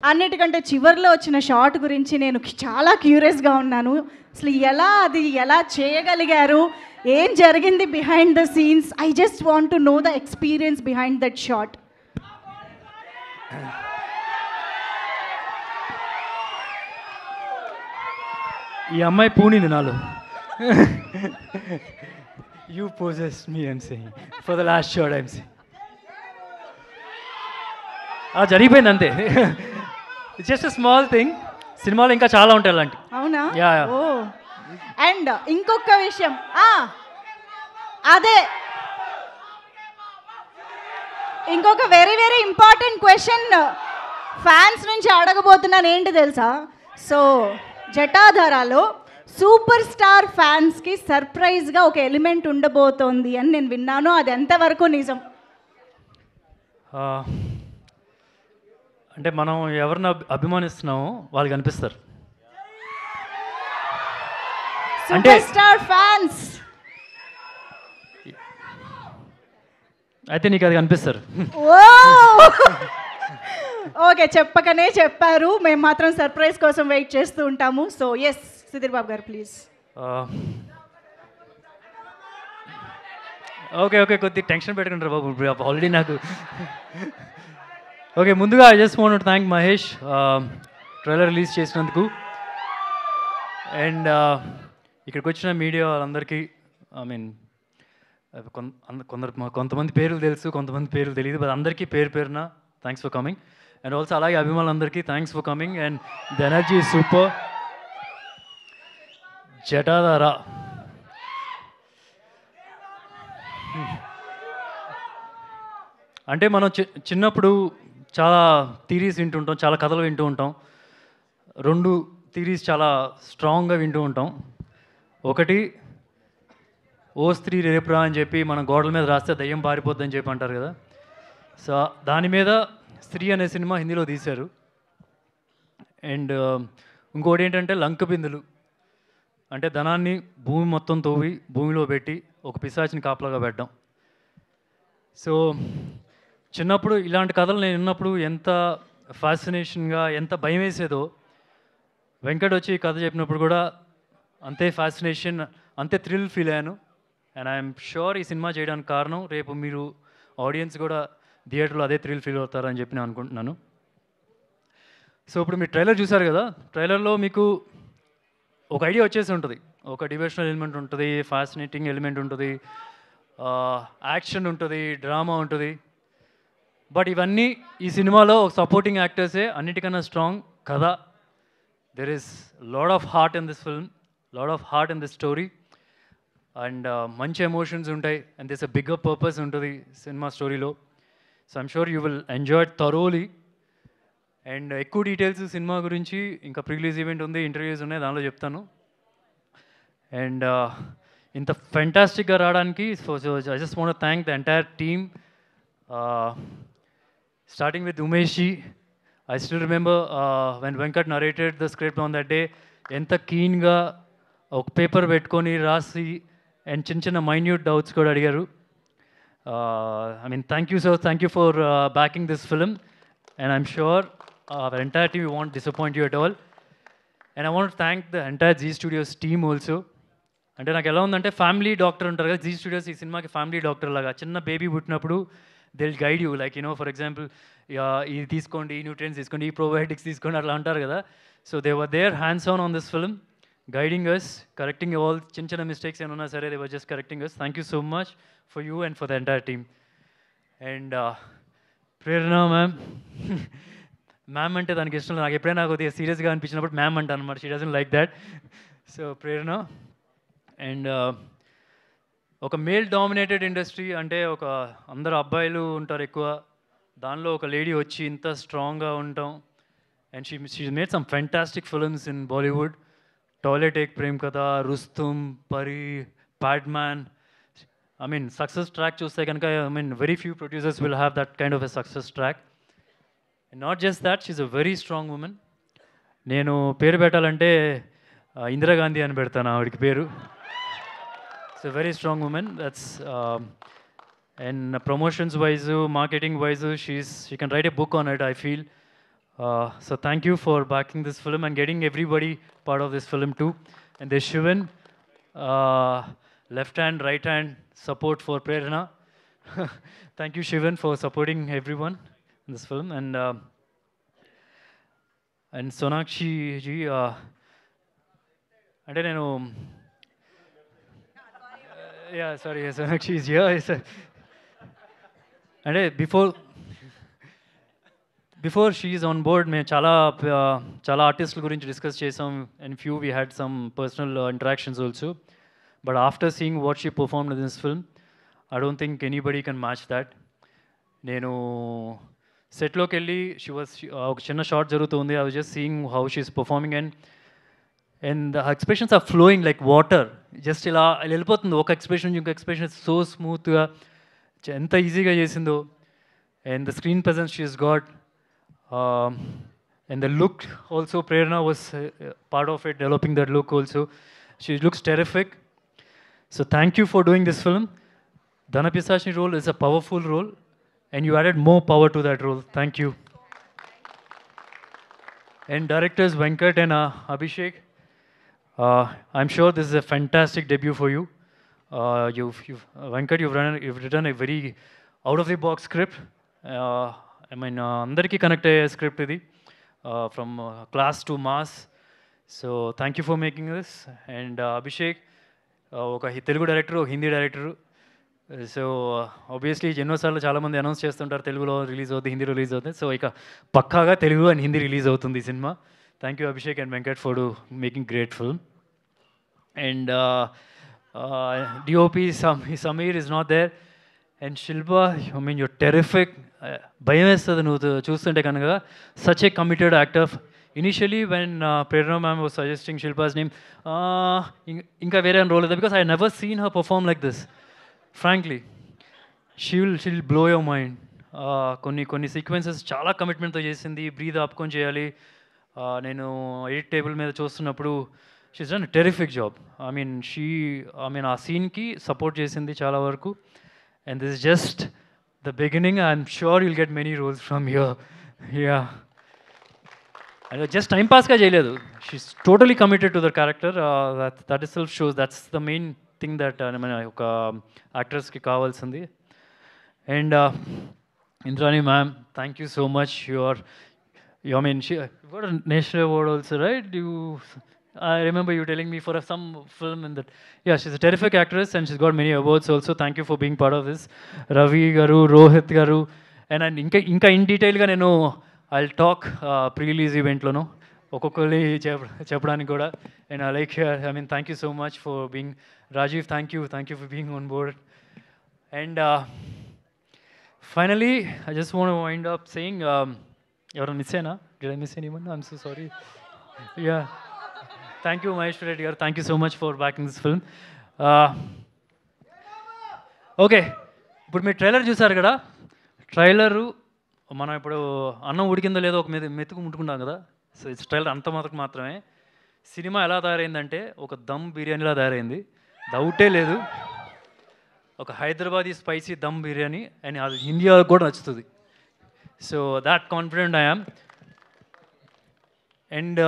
అన్నిటికంటే చివర్లో వచ్చిన షాట్ గురించి నేను చాలా క్యూరియస్గా ఉన్నాను. అసలు ఎలా చేయగలిగారు, ఏం జరిగింది behind the scenes? I just want to know the experience behind that shot. ఈ అమ్మాయి పూనింది నాలో. You poses me I'm saying for the last shot I'm saying. జరిగిపోయింది అంతే. It's just a small thing. సినిమాలో ఇంకా చాలా ఉంటాయి అలాంటి. అవునా? యా. ఓ అండ్ ఇంకొక విషయం, అదే ఇంకొక very very important question fans నుంచి అడగబోతున్నాను. ఏంటి తెలుసా? సో జటాధారాలో సూపర్ స్టార్ ఫ్యాన్స్కి సర్ప్రైజ్గా ఒక ఎలిమెంట్ ఉండబోతోంది అని నేను విన్నాను. అది ఎంతవరకు నిజం? అంటే మనం ఎవరిని అభిమానిస్తున్నామో వాళ్ళు కనిపిస్తారు. అంటే సూపర్ స్టార్ ఫ్యాన్స్ అయితే నీకు అది కనిపిస్తారు. ఓకే, చెప్పకనే చెప్పారు. మేము మాత్రం సర్ప్రైజ్ కోసం వెయిట్ చేస్తూ ఉంటాము. సో ఎస్, సుధీర్ బాబు గారు ప్లీజ్. ఓకే ఓకే, కొద్దిగా టెన్షన్ పెట్టుకుంటారు బాబు ఆల్రెడీ నాకు. ఓకే, ముందుగా I just want to thank Mahesh trailer release చేసినందుకు. అండ్ ఇక్కడికి వచ్చిన మీడియా వాళ్ళందరికీ, ఐ మీన్ కొంతమంది పేర్లు తెలుసు, కొంతమంది పేర్లు తెలియదు, బట్ అందరికీ పేరున thanks for coming. And also అలాగే అభిమానులందరికీ thanks for coming. And the energy is super. Jatadhara అంటే మనం చిన్నప్పుడు చాలా థీరీస్ వింటుంటాం, చాలా కథలు వింటూ ఉంటాం. 2 థీరీస్ చాలా స్ట్రాంగ్గా వింటూ ఉంటాం. ఒకటి, ఓ స్త్రీ రేపురా అని చెప్పి మనం గోడల మీద రాస్తే దయ్యం పారిపోద్దని చెప్పి అంటారు కదా. సో దాని మీద స్త్రీ అనే సినిమా హిందీలో తీశారు. అండ్ ఇంకోటి ఏంటంటే లంక బిందులు, అంటే ధనాన్ని భూమి మొత్తం తవ్వి భూమిలో పెట్టి ఒక పిశాచిని కాపలాగా పెట్టడం. సో చిన్నప్పుడు ఇలాంటి కథలు నేను విన్నప్పుడు ఎంత ఫ్యాసినేషన్గా, ఎంత భయం వేసేదో, వెంకట్ వచ్చి ఈ కథ చెప్పినప్పుడు కూడా అంతే ఫ్యాసినేషన్, అంతే థ్రిల్ ఫీల్ అయ్యాను. అండ్ ఐఎమ్ షూర్ ఈ సినిమా చేయడానికి కారణం రేపు మీరు ఆడియన్స్ కూడా థియేటర్లో అదే థ్రిల్ ఫీల్ అవుతారని చెప్పి నేను అనుకుంటున్నాను. సో ఇప్పుడు మీరు ట్రైలర్ చూసారు కదా, ట్రైలర్లో మీకు ఒక ఐడియా వచ్చేసి ఉంటుంది. ఒక డివోషనల్ ఎలిమెంట్ ఉంటుంది, ఫ్యాసినేటింగ్ ఎలిమెంట్ ఉంటుంది, యాక్షన్ ఉంటుంది, డ్రామా ఉంటుంది. బట్ ఇవన్నీ ఈ సినిమాలో సపోర్టింగ్ యాక్టర్సే అన్నిటికన్నా స్ట్రాంగ్ కథ. There is lot of heart in this film, lot of heart in this story. And మంచి ఎమోషన్స్ ఉంటాయి. And this a bigger purpose ఉంటుంది సినిమా స్టోరీలో. So I'm sure you will enjoy it thoroughly. And ఎక్కువ details cinema గురించి ఇంకా pre release event ఉంది, interviews ఉన్నాయి, దానిలో చెప్తాను. అండ్ ఇంత ఫెంటాస్టిక్గా రావడానికి I just want to thank the entire team, starting with Umeshi. I still remember when Venkat narrated the script on that day, ఎంత కీన్గా ఒక పేపర్ పెట్టుకొని రాసి అండ్ చిన్న మైన్యూట్ డౌట్స్ కూడా అడిగారు. I mean, thank you, sir. Thank you for backing this film. And I'm sure our entire team won't disappoint you at all. And I want to thank the entire Zee Studios team also. అంటే నాకు ఎలా ఉందంటే, family doctor ఉంటారు కదా, G studios ఈ సినిమాకి family doctor లాగా. చిన్న బేబీ పుట్టినప్పుడు they will guide you, like for example ఇది తీసుకోండి, ఈ న్యూట్రియన్స్ తీసుకోండి, ఈ ప్రోబయోటిక్స్ తీసుకోండి, అట్లా అంటారు కదా. So they were there hands on this film, guiding us, correcting all చిన్న మిస్టేక్స్ ఏమన్నా సరే, they were just correcting us. Thank you so much for you and for the entire team. And Prerana ma'am అంటే దానికి ఇష్టం. నాకు ఎప్పుడైనా కొద్దిగా సీరియస్గా అనిపించినప్పుడు మ్యామ్ అంటాను అనమాట. She doesn't like that. So Prerana. And ఒక మేల్ డామినేటెడ్ ఇండస్ట్రీ అంటే ఒక అందరు అబ్బాయిలు ఉంటారు ఎక్కువ, దానిలో ఒక లేడీ వచ్చి ఇంత స్ట్రాంగ్గా ఉంటాం. And she made some fantastic films in Bollywood. Toilet ఏక్ ప్రేమ్ కథ, రుస్తుమ్, పరి, Padman. I mean success track చూస్తే కనుక, I mean very few producers will have that kind of a success track. And not just that, she a very strong women. నేను పేరు పెట్టాలంటే ఇందిరాగాంధీ అని పెడతాను ఆవిడకి పేరు. It's a very strong women. That's and promotions wise, marketing wise, she can write a book on it, I feel. So thank you for backing this film and getting everybody part of this film too. And there's Shivan, left hand, right hand support for Prerna. Thank you, Shivan, for supporting everyone in this film. And Sonakshi ji, అంటే నేను yeah, sorry, Sonakshi is here. అంటే before she is on board మేము చాలా ఆర్టిస్టుల గురించి discuss చేసాం and few we had some personal interactions also but after seeing what she performed in this film I don't think anybody can match that. నేను సెట్లోకి వెళ్ళి ఒక చిన్న షార్ట్ జరుగుతుంది. I was just seeing how she is performing and the expressions are flowing like water. Just ఇలా వెళ్ళిపోతుంది ఒక expression ఇంకొక ఎక్స్ప్రెషన్ సో స్మూత్గా ఎంత ఈజీగా చేసిందో. And the screen presence she is got. And the look also, Prerna was part of it, developing that look also. She looks terrific. So thank you for doing this film. Dana Pisachni role is a powerful role and you added more power to that role. Thank you. And directors Venkat and Abhishek, I'm sure this is a fantastic debut for you. Venkat, you've written a very out-of-the-box script. I mean, అందరికీ connect అయ్యే script ఇది, from class to mass. So thank you for making this. And Abhishek ఒక Telugu director, ఒక Hindi director. So obviously ఎన్నోసార్లు చాలామంది announce చేస్తుంటారు తెలుగులో release అవుతుంది, హిందీలో రిలీజ్ అవుతుంది. సో ఇక పక్కాగా తెలుగు అండ్ హిందీ రిలీజ్ అవుతుంది ఈ cinema. Thank you Abhishek and Venkat for making great film. And DOP Sameer is not there. And Shilpa, I mean you're terrific. భయం వేస్తుంది నువ్వు చూస్తుంటే కనుక. Such a committed actor. Initially when Prerana ma'am was suggesting Shilpa's name, ఇంకా వేరే రోల్ లేదా, because I never seen her perform like this. Frankly she'll blow your mind. కొన్ని sequences చాలా కమిట్మెంట్తో చేసింది. బ్రీద్ ఆపుకొని చేయాలి. నేను ఎడిట్ టేబుల్ మీద చూస్తున్నప్పుడు she's done terrific job. I mean ఆ సీన్కి సపోర్ట్ చేసింది చాలా వరకు. And this is just the beginning. I'm sure you'll get many roles from here. Yeah. And just time pass ka cheyaledu. She's totally committed to the character. That itself shows that's the main thing that oka actress ki kavalsindi. And Indrani ma'am, thank you so much. I mean, she got a national award also, right? I remember you telling me for some film in that. Yeah, she's a terrific actress and she's got many awards also. Thank you for being part of this. Ravi garu, Rohit garu. And inka in detail ga nenu I'll talk pre-release event lo no. Okokkoli cheppadaniki kuda. And I mean, thank you so much for being. Rajiv, thank you for being on board. And finally, I just want to wind up saying, ఎవరైనా miss అయినా? Did I miss anyone? I'm so sorry. Yeah. Thank you, Mahesh Reddy garu. Thank you so much for backing this film. Okay, ఇప్పుడు మీరు trailer చూసారు కదా. Trailer మనం ఇప్పుడు అన్నం ఉడికిందో లేదో ఒక మెతుకు ముట్టుకుంటాం కదా. సో ఇట్స్ ట్రైలర్ అంత మాత్రమే. సినిమా ఎలా తయారైందంటే ఒక దమ్ బిర్యానీలా తయారైంది, డౌటే లేదు. ఒక హైదరాబాదీ స్పైసీ దమ్ బిర్యానీ, అండ్ అది ఇండియాకి కూడా నచ్చుతుంది. So that confident I am. And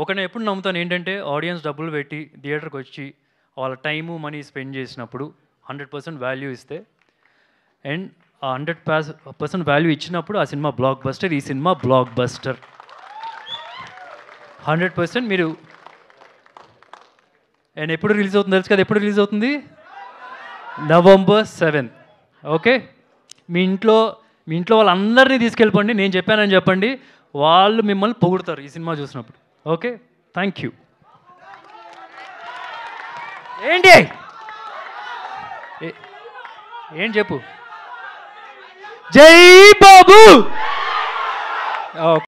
ఒకనే ఎప్పుడు నమ్ముతాను ఏంటంటే, ఆడియన్స్ డబ్బులు పెట్టి థియేటర్కి వచ్చి వాళ్ళ టైము మనీ స్పెండ్ చేసినప్పుడు 100% వాల్యూ ఇస్తే, అండ్ ఆ 100% వాల్యూ ఇచ్చినప్పుడు ఆ సినిమా బ్లాక్ బస్టర్. ఈ సినిమా బ్లాక్ బస్టర్ 100%. మీరు అండ్ ఎప్పుడు రిలీజ్ అవుతుంది తెలుసు కదా? ఎప్పుడు రిలీజ్ అవుతుంది? November 7th. ఓకే, మీ ఇంట్లో వాళ్ళందరినీ తీసుకెళ్ళిపోండి, నేను చెప్పానని చెప్పండి, వాళ్ళు మిమ్మల్ని పొగుడతారు ఈ సినిమా చూసినప్పుడు. Okay, thank you. ఏంటి చెప్పు? జై బాబు.